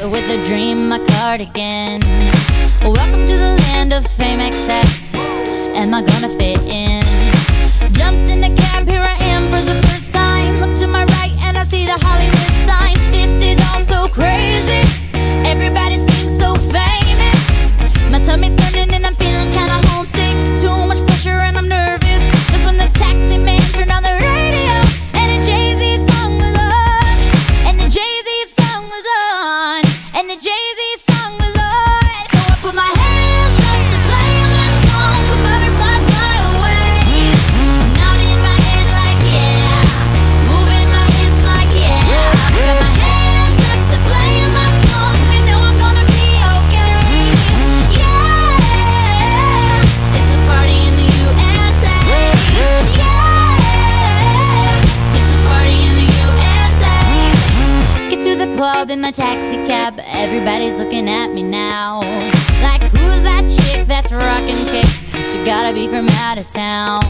with a dream, my cardigan. Welcome to the land of fame excess. Am I gonna fit in? Jumped in the cab, here I am for the first time. Look to my right and I see the Hollywood sign. This is all so crazy. Everybody seems so famous. My tummy's turning and I'm feeling kinda homesick. Too much pressure and I'm nervous. That's when the taxi man turned on the radio and the Jay-Z song was on. And the Jay-Z song was on. And the Jay-Z song was on. So I put my hands up to play my song. The butterflies fly away. Nodding my head like yeah, moving my hips like yeah. Got my hands up to play my song. You know I'm gonna be okay. Yeah, it's a party in the USA. Yeah, it's a party in the USA. Get to the club in my taxi cab. Everybody's looking at me now. Like, who's that chick that's rocking kicks? She gotta be from out of town.